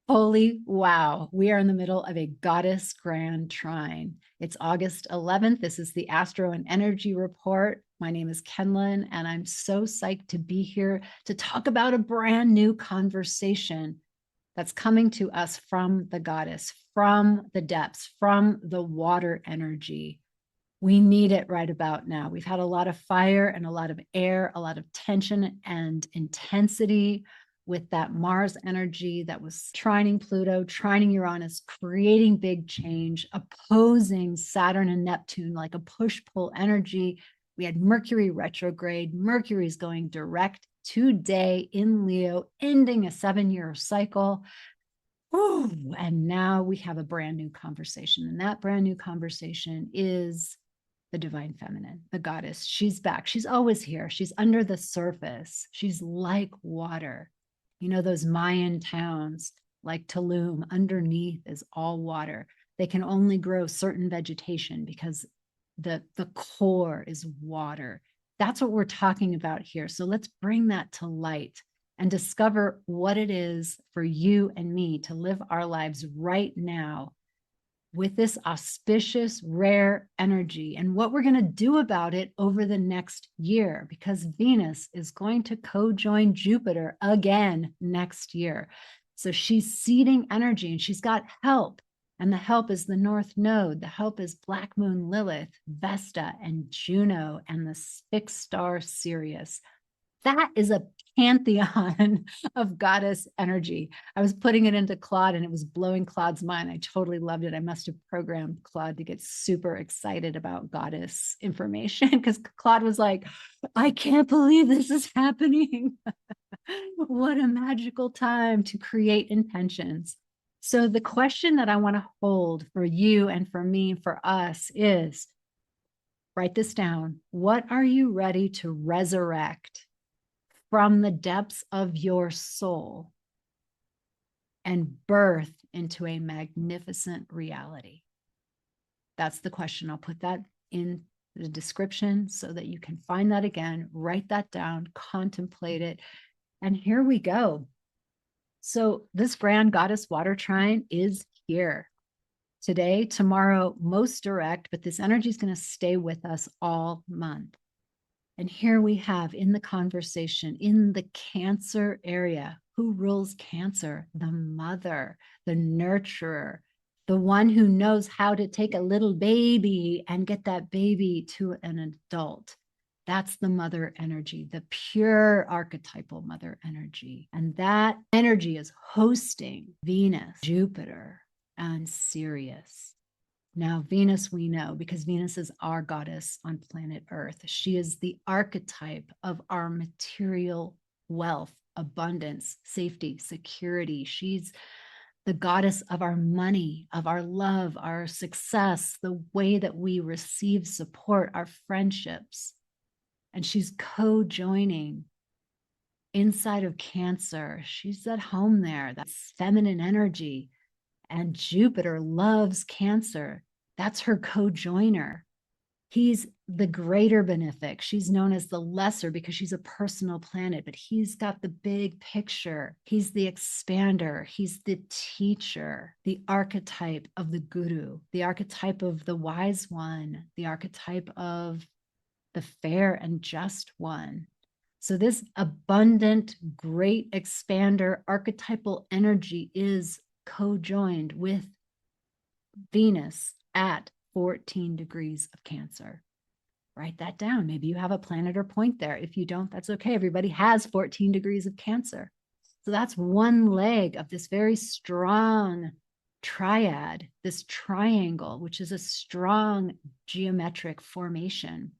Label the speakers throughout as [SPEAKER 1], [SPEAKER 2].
[SPEAKER 1] Holy wow. We are in the middle of a goddess grand trine. It's August 11th. This is the Astro and Energy Report. My name is Kenlin, and I'm so psyched to be here to talk about a brand new conversation that's coming to us from the goddess, from the depths, from the water energy. We need it right about now. We've had a lot of fire and a lot of air, a lot of tension and intensity with that Mars energy that was trining Pluto, trining Uranus, creating big change, opposing Saturn and Neptune like a push-pull energy. We had Mercury retrograde. Mercury's going direct today in Leo, ending a 7-year cycle. Ooh, and now we have a brand new conversation. And that brand new conversation is the divine feminine, the goddess. She's back. She's always here. She's under the surface. She's like water. You know, those Mayan towns like Tulum, underneath is all water. They can only grow certain vegetation because the core is water. That's what we're talking about here. So let's bring that to light and discover what it is for you and me to live our lives right now with this auspicious, rare energy and what we're going to do about it over the next year, because Venus is going to co-join Jupiter again next year. So she's seeding energy and she's got help. And the help is the North Node. The help is Black Moon Lilith, Vesta and Juno, and the fixed star Sirius. That is a pantheon of goddess energy. I was putting it into Claude and it was blowing Claude's mind. I totally loved it. I must have programmed Claude to get super excited about goddess information because Claude was like, I can't believe this is happening. What a magical time to create intentions. So the question that I want to hold for you and for me and for us is, write this down. What are you ready to resurrect from the depths of your soul and birth into a magnificent reality? That's the question. I'll put that in the description so that you can find that again, write that down, contemplate it. And here we go. So this grand goddess water trine is here today, tomorrow, most direct, but this energy is going to stay with us all month. And here we have in the conversation, in the Cancer area, who rules Cancer? The mother, the nurturer, the one who knows how to take a little baby and get that baby to an adult. That's the mother energy, the pure archetypal mother energy. And that energy is hosting Venus, Jupiter, and Sirius. Now, Venus, we know, because Venus is our goddess on planet Earth. She is the archetype of our material wealth, abundance, safety, security. She's the goddess of our money, of our love, our success, the way that we receive support, our friendships. And she's co-joining inside of Cancer. She's at home there. That's feminine energy. And Jupiter loves Cancer. That's her co-joiner. He's the greater benefic. She's known as the lesser because she's a personal planet, but he's got the big picture. He's the expander. He's the teacher, the archetype of the guru, the archetype of the wise one, the archetype of the fair and just one. So this abundant, great expander archetypal energy is co-joined with Venus at 14 degrees of Cancer. Write that down. Maybe you have a planet or point there. If you don't, that's okay. Everybody has 14 degrees of Cancer. So that's one leg of this very strong triad, this triangle, which is a strong geometric formation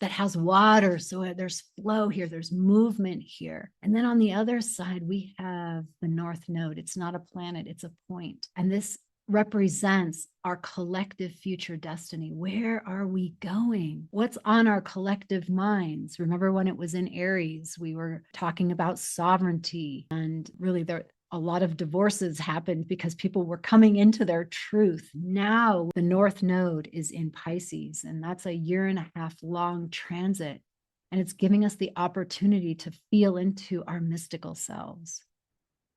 [SPEAKER 1] that has water. So there's flow here, there's movement here. And then on the other side, we have the North Node. It's not a planet, it's a point. And this represents our collective future destiny. Where are we going? What's on our collective minds? Remember when it was in Aries, we were talking about sovereignty, and really a lot of divorces happened because people were coming into their truth. Now the North Node is in Pisces, and that's a 1.5 year long transit. And it's giving us the opportunity to feel into our mystical selves.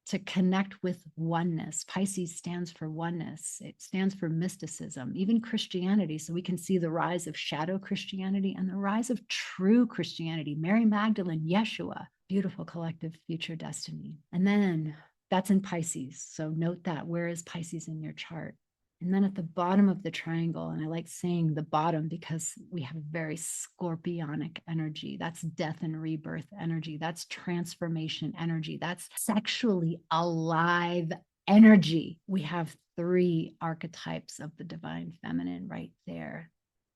[SPEAKER 1] to connect with oneness. Pisces stands for oneness. It stands for mysticism, even Christianity. So we can see the rise of shadow Christianity and the rise of true Christianity. Mary Magdalene, Yeshua, beautiful collective future destiny. And then that's in Pisces. So note that. Where is Pisces in your chart? And then at the bottom of the triangle, and I like saying the bottom because we have very scorpionic energy. That's death and rebirth energy. That's transformation energy. That's sexually alive energy. We have 3 archetypes of the divine feminine right there,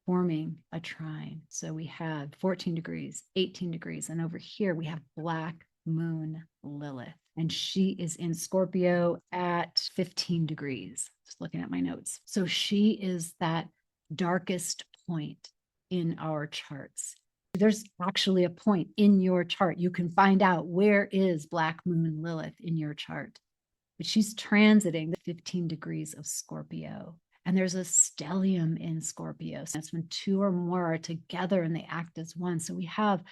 [SPEAKER 1] forming a trine. So we have 14 degrees, 18 degrees, and over here we have Black Moon Lilith. And she is in Scorpio at 15 degrees. Just looking at my notes. So she is that darkest point in our charts. There's actually a point in your chart. You can find out where is Black Moon Lilith in your chart. But she's transiting the 15 degrees of Scorpio. And there's a stellium in Scorpio. So that's when 2 or more are together and they act as one. So we have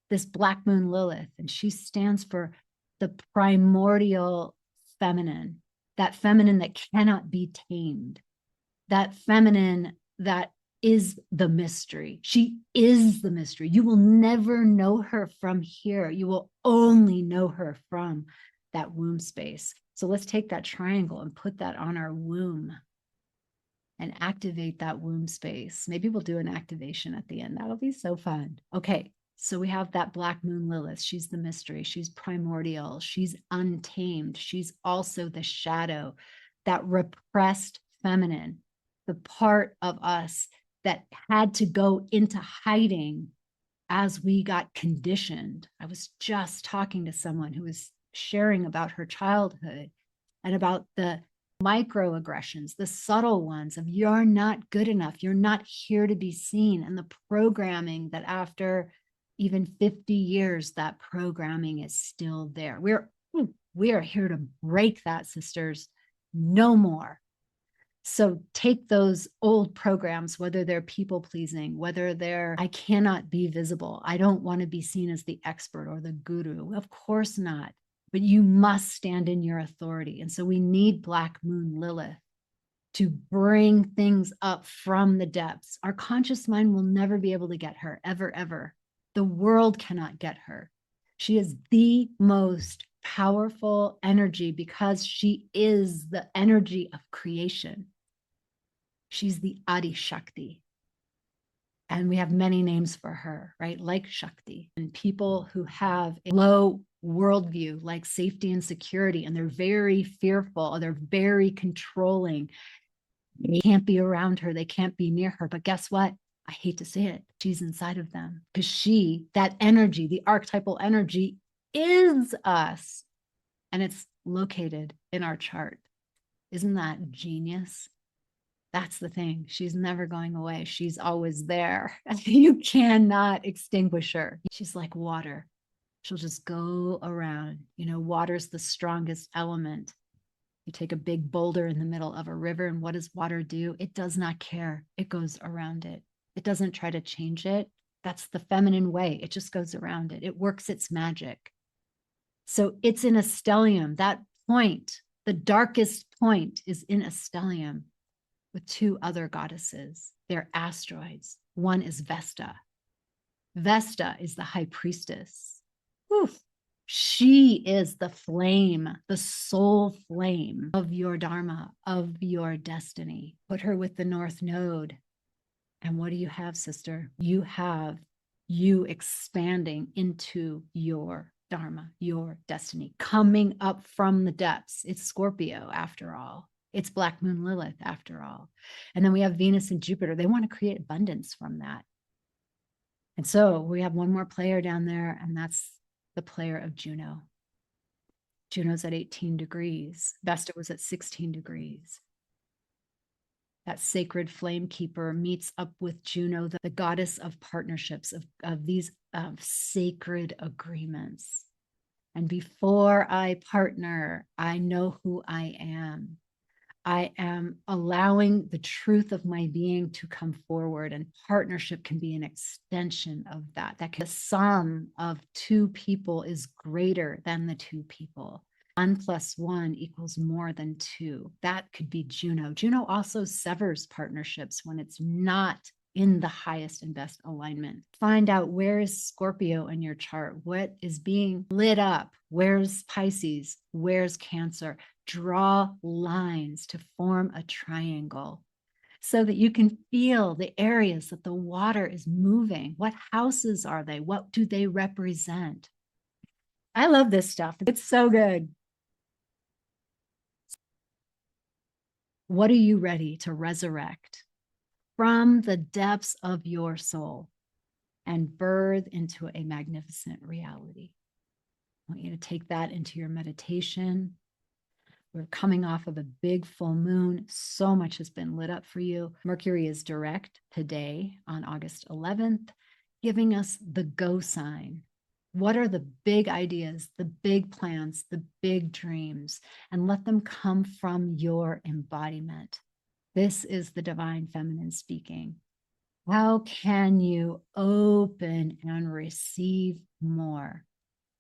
[SPEAKER 1] this Black Moon Lilith, and she stands for the primordial feminine, that feminine that cannot be tamed, that feminine that is the mystery. She is the mystery. You will never know her from here. You will only know her from that womb space. So let's take that triangle and put that on our womb and activate that womb space. Maybe we'll do an activation at the end. That'll be so fun. Okay. So we have that Black Moon Lilith. She's the mystery. She's primordial. She's untamed. She's also the shadow, that repressed feminine, the part of us that had to go into hiding as we got conditioned. I was just talking to someone who was sharing about her childhood and about the microaggressions, the subtle ones of you're not good enough. You're not here to be seen. And the programming that after even 50 years, that programming is still there. We are here to break that, sisters. No more. So take those old programs, whether they're people pleasing, whether they're, I cannot be visible. I don't want to be seen as the expert or the guru. Of course not. But you must stand in your authority. And so we need Black Moon Lilith to bring things up from the depths. Our conscious mind will never be able to get her, ever, ever. The world cannot get her. She is the most powerful energy because she is the energy of creation. She's the Adi Shakti. And we have many names for her, right? Like Shakti. And people who have a low worldview, like safety and security, and they're very fearful, or they're very controlling. They can't be around her. They can't be near her. But guess what? I hate to say it, she's inside of them because she, that energy, the archetypal energy is us. And it's located in our chart. Isn't that genius? That's the thing. She's never going away. She's always there. You cannot extinguish her. She's like water. She'll just go around. You know, water's the strongest element. You take a big boulder in the middle of a river, and what does water do? It does not care. It goes around it. It doesn't try to change it. That's the feminine way. It just goes around it. It works its magic. So it's in a stellium. That point, the darkest point, is in a stellium with 2 other goddesses. They're asteroids. One is Vesta. Vesta is the high priestess. Oof. She is the flame, the soul flame of your dharma, of your destiny. Put her with the North Node. And what do you have, sister? You have you expanding into your dharma, your destiny, coming up from the depths. It's Scorpio, after all. It's Black Moon Lilith, after all. And then we have Venus and Jupiter. They want to create abundance from that. And so we have one more player down there, and that's the player of Juno. Juno's at 18 degrees. Vesta was at 16 degrees. That sacred flame keeper meets up with Juno, the goddess of partnerships, of these sacred agreements. And before I partner, I know who I am. I am allowing the truth of my being to come forward, and partnership can be an extension of that. The sum of 2 people is greater than the 2 people. 1 + 1 equals more than 2. That could be Juno. Juno also severs partnerships when it's not in the highest and best alignment. Find out, where is Scorpio in your chart? What is being lit up? Where's Pisces? Where's Cancer? Draw lines to form a triangle so that you can feel the areas that the water is moving. What houses are they? What do they represent? I love this stuff. It's so good. What are you ready to resurrect from the depths of your soul and birth into a magnificent reality? I want you to take that into your meditation. We're coming off of a big full moon. So much has been lit up for you. Mercury is direct today on August 11th, giving us the go sign. What are the big ideas, the big plans, the big dreams? And let them come from your embodiment. This is the divine feminine speaking. How can you open and receive more?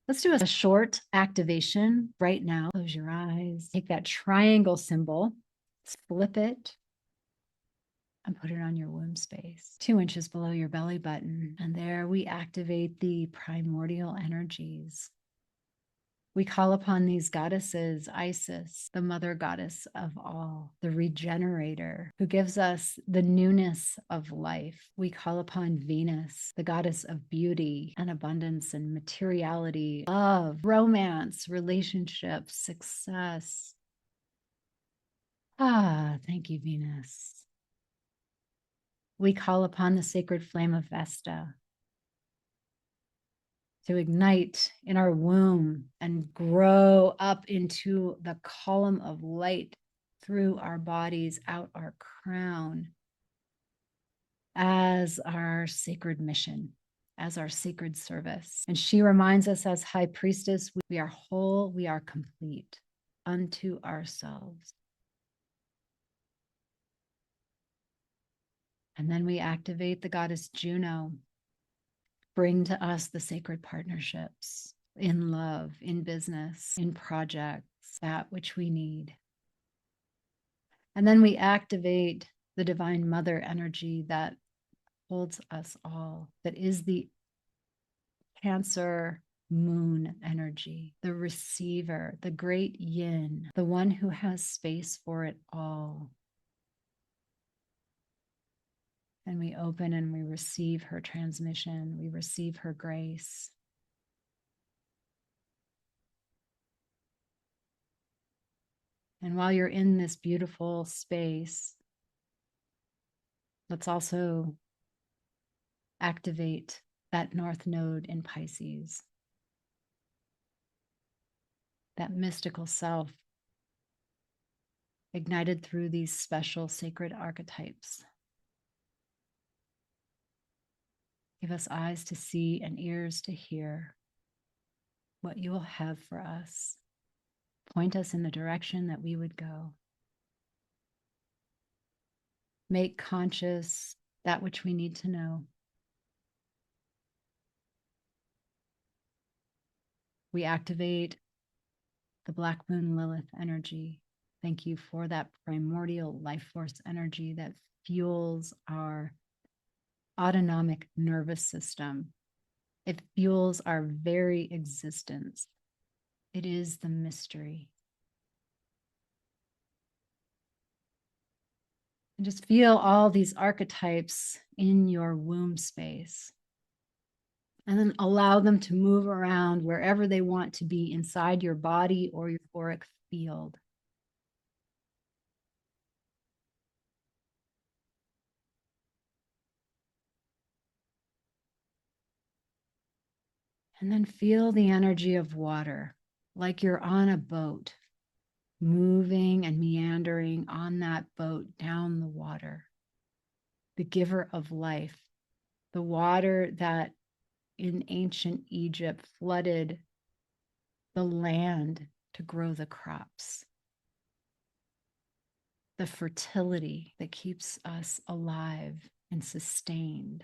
[SPEAKER 1] Let's do a short activation right now. Close your eyes. Take that triangle symbol, flip it, and put it on your womb space, 2 inches below your belly button. And there we activate the primordial energies. We call upon these goddesses: Isis, the mother goddess of all, the regenerator, who gives us the newness of life. We call upon Venus, the goddess of beauty and abundance and materiality, love, romance, relationships, success. Thank you, Venus. We call upon the sacred flame of Vesta to ignite in our womb and grow up into the column of light through our bodies, out our crown, as our sacred mission, as our sacred service. And she reminds us, as High Priestess, we are whole, we are complete unto ourselves. And then we activate the goddess Juno. Bring to us the sacred partnerships in love, in business, in projects, that which we need. And then we activate the divine mother energy that holds us all, that is the Cancer moon energy, the receiver, the great yin, the one who has space for it all. And we open and we receive her transmission. We receive her grace. And while you're in this beautiful space, let's also activate that North Node in Pisces, that mystical self ignited through these special sacred archetypes. Give us eyes to see and ears to hear what you will have for us. Point us in the direction that we would go. Make conscious that which we need to know. We activate the Black Moon Lilith energy. Thank you for that primordial life force energy that fuels our autonomic nervous system. It fuels our very existence. It is the mystery. And just feel all these archetypes in your womb space. And then allow them to move around wherever they want to be inside your body or your auric field. And then feel the energy of water, like you're on a boat, moving and meandering on that boat down the water. The giver of life, the water that in ancient Egypt flooded the land to grow the crops. The fertility that keeps us alive and sustained.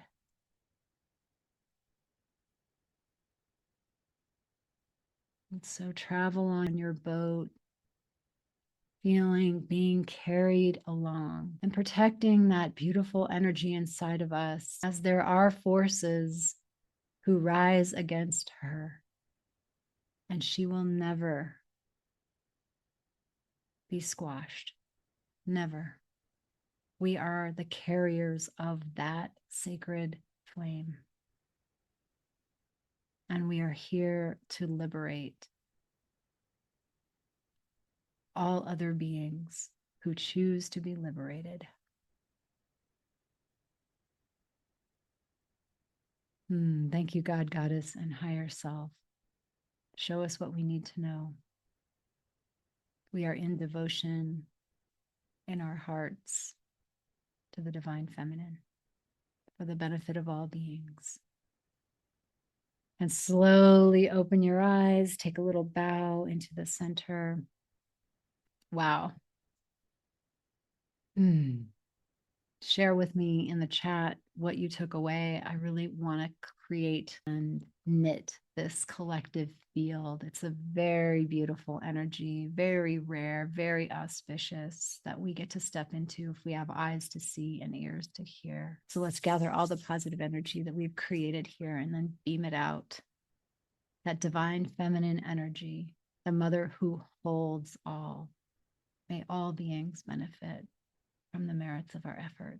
[SPEAKER 1] And so travel on your boat, feeling being carried along and protecting that beautiful energy inside of us as there are forces who rise against her. And she will never be squashed. Never. We are the carriers of that sacred flame. And we are here to liberate all other beings who choose to be liberated. Thank you, God, Goddess, and higher self. Show us what we need to know. We are in devotion in our hearts to the divine feminine for the benefit of all beings. And slowly open your eyes, take a little bow into the center. Wow. Share with me in the chat what you took away. I really want to create and knit this collective field. It's a very beautiful energy, very rare, very auspicious that we get to step into if we have eyes to see and ears to hear. So let's gather all the positive energy that we've created here and then beam it out. That divine feminine energy, the mother who holds all. May all beings benefit from the merits of our efforts.